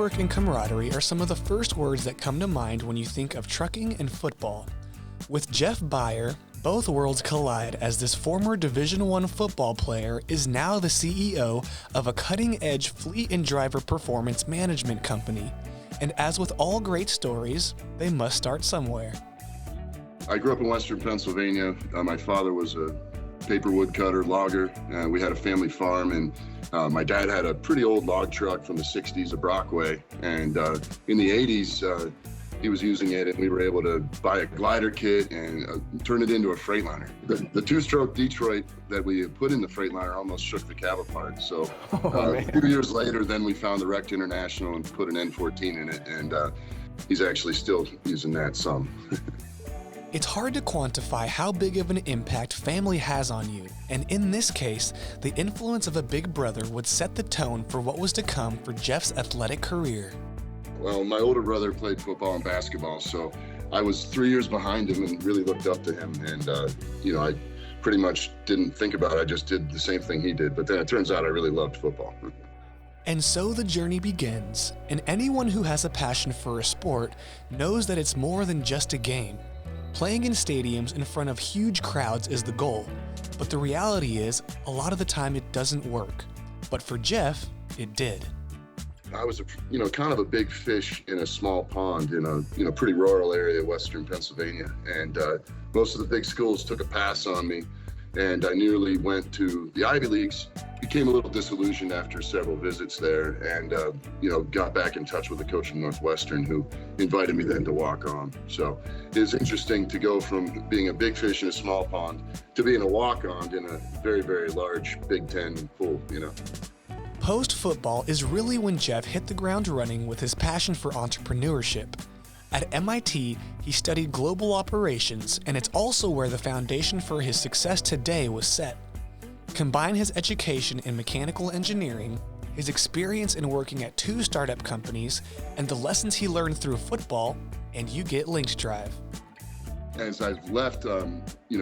Teamwork and camaraderie are some of the first words that come to mind when you think of trucking and football. With Jeff Baer, both worlds collide as this former Division I football player is now the CEO of a cutting-edge fleet and driver performance management company. And as with all great stories, they must start somewhere. I grew up in Western Pennsylvania. My father was a paper wood cutter, logger. We had a family farm, and my dad had a pretty old log truck from the 60s, a Brockway. And in the 80s, he was using it, and we were able to buy a glider kit and turn it into a Freightliner. The two-stroke Detroit that we had put in the Freightliner almost shook the cab apart. So a few years later, then we found the Wrecked International and put an N14 in it, and he's actually still using that some. It's hard to quantify how big of an impact family has on you, and in this case, the influence of a big brother would set the tone for what was to come for Jeff's athletic career. Well, my older brother played football and basketball, so I was 3 years behind him and really looked up to him. And, I pretty much didn't think about it. I just did the same thing he did. But then it turns out I really loved football. And so the journey begins, and anyone who has a passion for a sport knows that it's more than just a game. Playing in stadiums in front of huge crowds is the goal, but the reality is, a lot of the time it doesn't work. But for Jeff, it did. I was, kind of a big fish in a small pond in a, pretty rural area of Western Pennsylvania. And most of the big schools took a pass on me, and I nearly went to the Ivy Leagues. Became a little disillusioned after several visits there, and, got back in touch with the coach from Northwestern, who invited me then to walk on. So it was interesting to go from being a big fish in a small pond to being a walk-on in a very, very large Big Ten pool, Post-football is really when Jeff hit the ground running with his passion for entrepreneurship. At MIT, he studied global operations, and it's also where the foundation for his success today was set. Combine his education in mechanical engineering, his experience in working at 2 startup companies, and the lessons he learned through football, and you get Linked Drive. As I've left,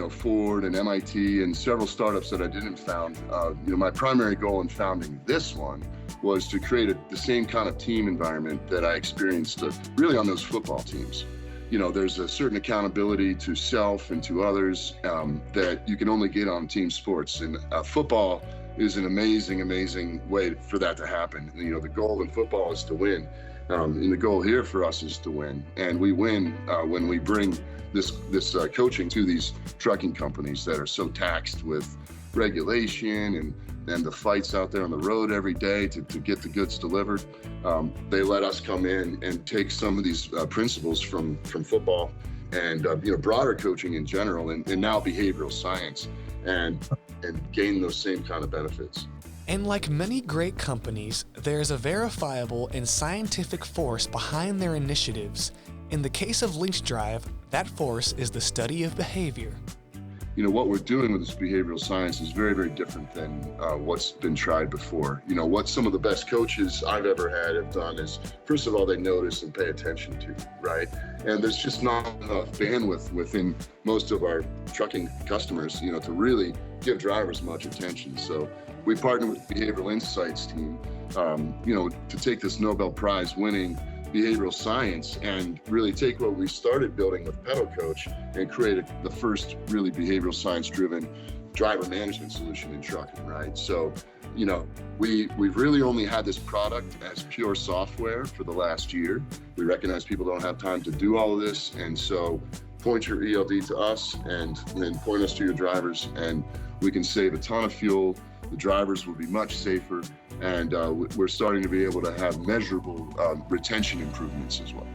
Ford and MIT and several startups that I didn't found, my primary goal in founding this one was to create the same kind of team environment that I experienced really on those football teams. There's a certain accountability to self and to others that you can only get on team sports. And football is an amazing, amazing way for that to happen. The goal in football is to win. And the goal here for us is to win. And we win when we bring this coaching to these trucking companies that are so taxed with regulation and the fights out there on the road every day to get the goods delivered. They let us come in and take some of these principles from football and broader coaching in general and now behavioral science and gain those same kind of benefits. And like many great companies, there's a verifiable and scientific force behind their initiatives. In the case of Linked Drive, that force is the study of behavior. What we're doing with this behavioral science is very, very different than what's been tried before. What some of the best coaches I've ever had have done is, first of all, they notice and pay attention to, right? And there's just not enough bandwidth within most of our trucking customers, to really give drivers much attention. So we partnered with the Behavioral Insights team, to take this Nobel Prize winning behavioral science and really take what we started building with Pedal Coach and created the first really behavioral science driven driver management solution in trucking, right? So, we've really only had this product as pure software for the last year. We recognize people don't have time to do all of this. And so point your ELD to us and then point us to your drivers, and we can save a ton of fuel. The drivers will be much safer, and we're starting to be able to have measurable retention improvements as well.